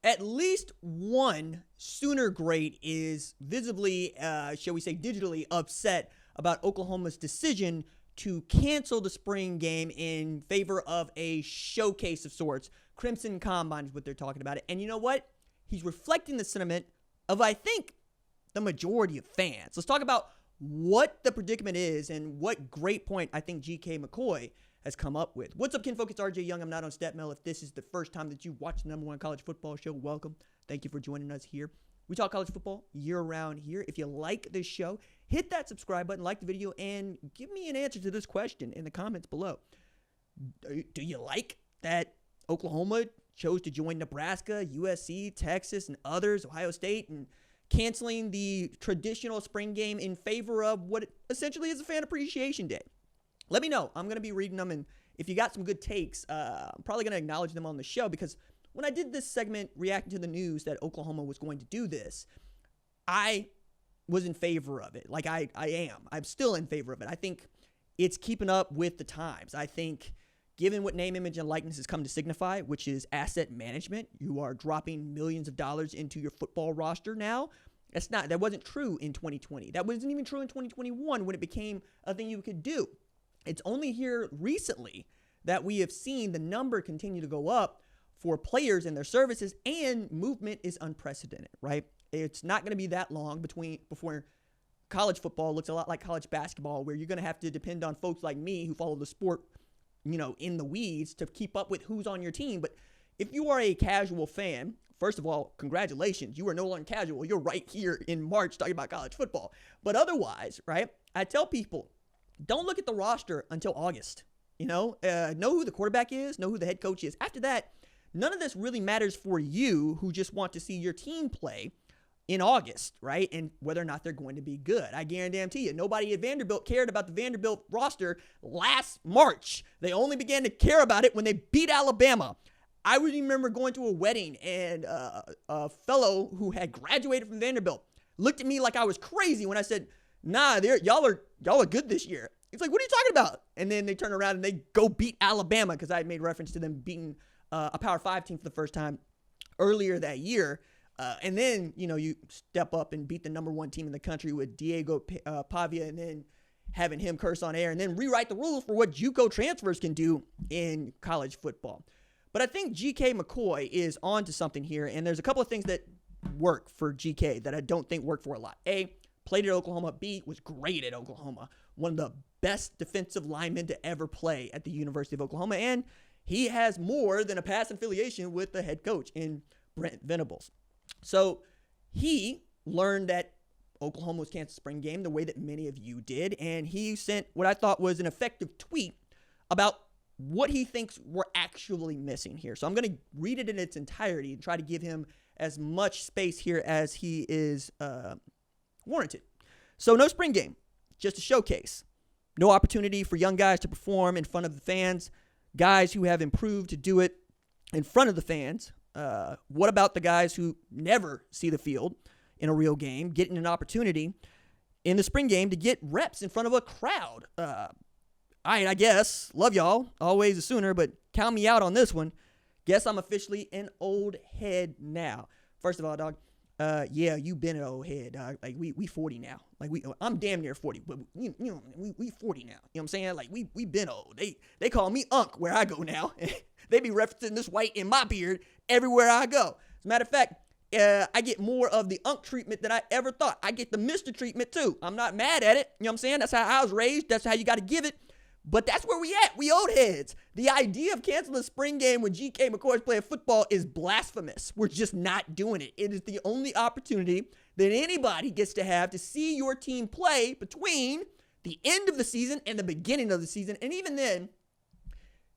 at least one Sooner great is visibly, shall we say, digitally upset about Oklahoma's decision to cancel the spring game in favor of a showcase of sorts. Crimson Combine is what they're talking about. And you know what? He's reflecting the sentiment of, I think, the majority of fans. Let's talk about what the predicament is and what great point I think GK McCoy has come up with. What's up, kinfolk? It's RJ Young. I'm not on StatMail. If this is the first time that you watch the #1 college football show, welcome. Thank you for joining us here. We talk college football year-round here. If you like this show, hit that subscribe button, like the video, and give me an answer to this question in the comments below. Do you like that Oklahoma chose to join Nebraska, USC, Texas, and others, Ohio State, and canceling the traditional spring game in favor of what essentially is a fan appreciation day? Let me know. I'm going to be reading them, and if you got some good takes, I'm probably going to acknowledge them on the show, because when I did this segment reacting to the news that Oklahoma was going to do this, I was in favor of it. Like I am. I'm still in favor of it. I think it's keeping up with the times. I think given what name, image, and likeness has come to signify, which is asset management, you are dropping millions of dollars into your football roster now. That wasn't true in 2020. That wasn't even true in 2021 when it became a thing you could do. It's only here recently that we have seen the number continue to go up for players and their services, and movement is unprecedented, right? It's not going to be that long before college football looks a lot like college basketball, where you're going to have to depend on folks like me who follow the sport, in the weeds to keep up with who's on your team. But if you are a casual fan, first of all, congratulations. You are no longer casual. You're right here in March talking about college football. But otherwise, right, I tell people, don't look at the roster until August. Know who the quarterback is, know who the head coach is. After that, none of this really matters for you who just want to see your team play in August, right? And whether or not they're going to be good. I guarantee you, nobody at Vanderbilt cared about the Vanderbilt roster last March. They only began to care about it when they beat Alabama. I remember going to a wedding, and a fellow who had graduated from Vanderbilt looked at me like I was crazy when I said, nah, y'all are good this year. He's like, what are you talking about? And then they turn around and they go beat Alabama, because I had made reference to them beating a Power 5 team for the first time earlier that year. And then, you step up and beat the #1 team in the country with Diego Pavia, and then having him curse on air, and then rewrite the rules for what JUCO transfers can do in college football. But I think GK McCoy is on to something here, and there's a couple of things that work for GK that I don't think work for a lot. A, played at Oklahoma. B, was great at Oklahoma. One of the best defensive linemen to ever play at the University of Oklahoma, and he has more than a past affiliation with the head coach in Brent Venables. So he learned that Oklahoma was canceled spring game the way that many of you did, and he sent what I thought was an effective tweet about what he thinks we're actually missing here. So I'm going to read it in its entirety and try to give him as much space here as he is warranted. So no spring game, just a showcase. No opportunity for young guys to perform in front of the fans, guys who have improved to do it in front of the fans. What about the guys who never see the field in a real game, getting an opportunity in the spring game to get reps in front of a crowd? I guess, love y'all, always a Sooner, but count me out on this one. Guess I'm officially an old head now. First of all, dog, yeah, you been an old head, dog. Like, we 40 now. Like, I'm damn near 40, but we 40 now. You know what I'm saying? Like, we been old. They call me Unc where I go now. They be referencing this white in my beard everywhere I go. As a matter of fact, I get more of the Unc treatment than I ever thought. I get the Mr. treatment too. I'm not mad at it. You know what I'm saying? That's how I was raised. That's how you got to give it. But that's where we at. We old heads. The idea of canceling the spring game when GK McCoy is playing football is blasphemous. We're just not doing it. It is the only opportunity that anybody gets to have to see your team play between the end of the season and the beginning of the season. And even then,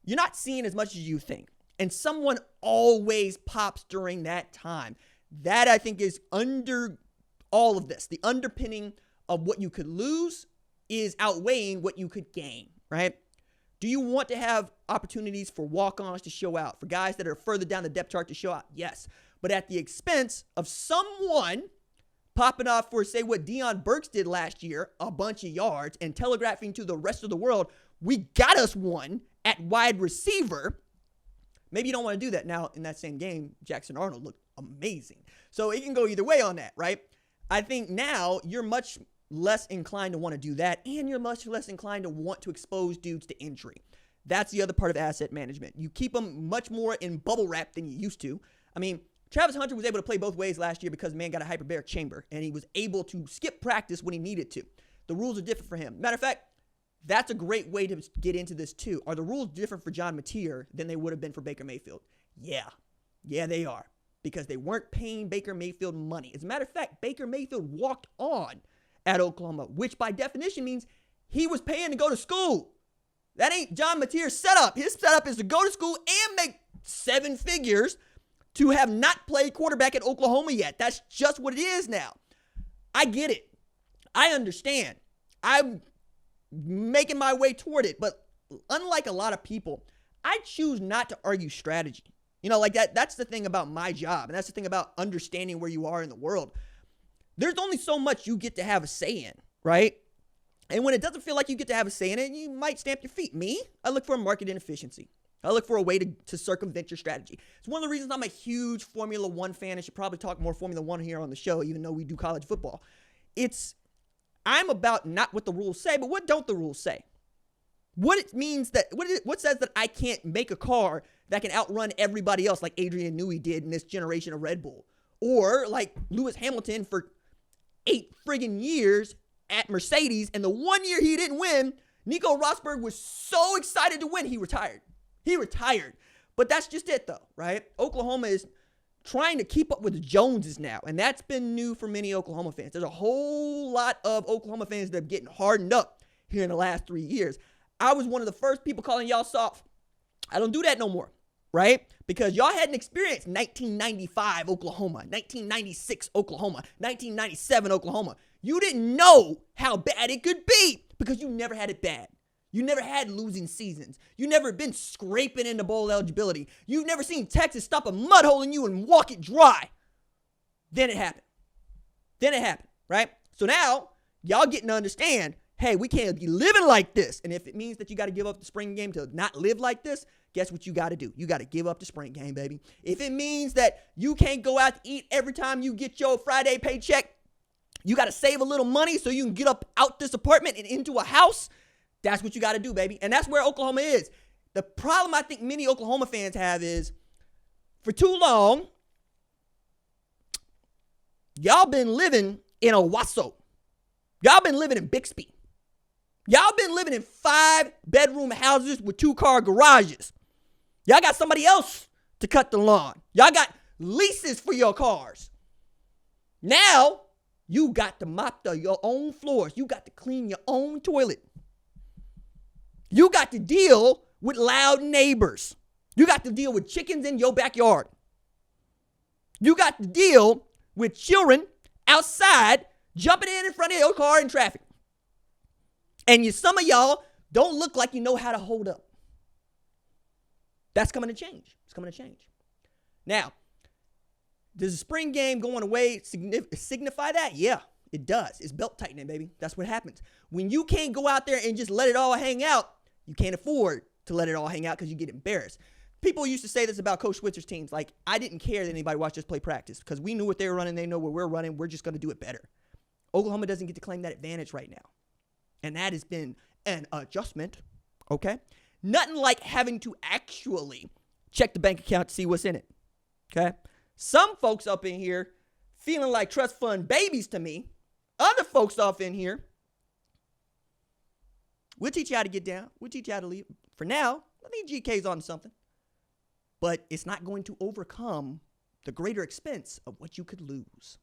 you're not seeing as much as you think. And someone always pops during that time. That, I think, is under all of this. The underpinning of what you could lose is outweighing what you could gain, right? Do you want to have opportunities for walk-ons to show out, for guys that are further down the depth chart to show out? Yes. But at the expense of someone popping off for, say, what Deion Burks did last year, a bunch of yards, and telegraphing to the rest of the world, we got us one at wide receiver. Maybe you don't want to do that. Now, in that same game, Jackson Arnold looked amazing. So it can go either way on that, right? I think now you're much less inclined to want to do that, and you're much less inclined to want to expose dudes to injury. That's the other part of asset management. You keep them much more in bubble wrap than you used to. I mean, Travis Hunter was able to play both ways last year because man got a hyperbaric chamber, and he was able to skip practice when he needed to. The rules are different for him. Matter of fact, that's a great way to get into this too. Are the rules different for John Mateer than they would have been for Baker Mayfield? Yeah, they are, because they weren't paying Baker Mayfield money. As a matter of fact, Baker Mayfield walked on at Oklahoma, which by definition means he was paying to go to school. That ain't John Mateer's setup. His setup is to go to school and make 7 figures to have not played quarterback at Oklahoma yet. That's just what it is now. I get it. I understand. I'm making my way toward it. But unlike a lot of people, I choose not to argue strategy. You know, like that's the thing about my job. And that's the thing about understanding where you are in the world. There's only so much you get to have a say in, right? And when it doesn't feel like you get to have a say in it, you might stamp your feet. Me, I look for market inefficiency. I look for a way to circumvent your strategy. It's one of the reasons I'm a huge Formula One fan. I should probably talk more Formula One here on the show, even though we do college football. I'm about not what the rules say, but what don't the rules say? What it means that, what says that I can't make a car that can outrun everybody else like Adrian Newey did in this generation of Red Bull? Or like Lewis Hamilton for 8 friggin' years at Mercedes, and the 1 year he didn't win, Nico Rosberg was so excited to win, he retired. But that's just it though, right? Oklahoma is trying to keep up with the Joneses now, and that's been new for many Oklahoma fans. There's a whole lot of Oklahoma fans that are getting hardened up here in the last 3 years. I was one of the first people calling y'all soft. I don't do that no more, right? Because y'all hadn't experienced 1995 Oklahoma, 1996 Oklahoma, 1997 Oklahoma. You didn't know how bad it could be because you never had it bad. You never had losing seasons. You never been scraping into bowl eligibility. You've never seen Texas stop a mud hole in you and walk it dry. Then it happened, right? So now y'all getting to understand, hey, we can't be living like this. And if it means that you got to give up the spring game to not live like this, guess what you got to do? You got to give up the spring game, baby. If it means that you can't go out to eat every time you get your Friday paycheck, you got to save a little money so you can get up out this apartment and into a house, that's what you got to do, baby. And that's where Oklahoma is. The problem I think many Oklahoma fans have is, for too long, y'all been living in Owasso. Y'all been living in Bixby. Y'all been living in 5-bedroom houses with 2-car garages. Y'all got somebody else to cut the lawn. Y'all got leases for your cars. Now, you got to mop your own floors. You got to clean your own toilet. You got to deal with loud neighbors. You got to deal with chickens in your backyard. You got to deal with children outside jumping in front of your car in traffic. And some of y'all don't look like you know how to hold up. That's coming to change. It's coming to change. Now, does the spring game going away signify that? Yeah, it does. It's belt tightening, baby. That's what happens. When you can't go out there and just let it all hang out, you can't afford to let it all hang out because you get embarrassed. People used to say this about Coach Switzer's teams. Like, I didn't care that anybody watched us play practice because we knew what they were running. They know what we're running. We're just going to do it better. Oklahoma doesn't get to claim that advantage right now. And that has been an adjustment, okay? Nothing like having to actually check the bank account to see what's in it, okay? Some folks up in here feeling like trust fund babies to me. Other folks off in here, we'll teach you how to get down. We'll teach you how to leave. For now, I think GK's on something. But it's not going to overcome the greater expense of what you could lose.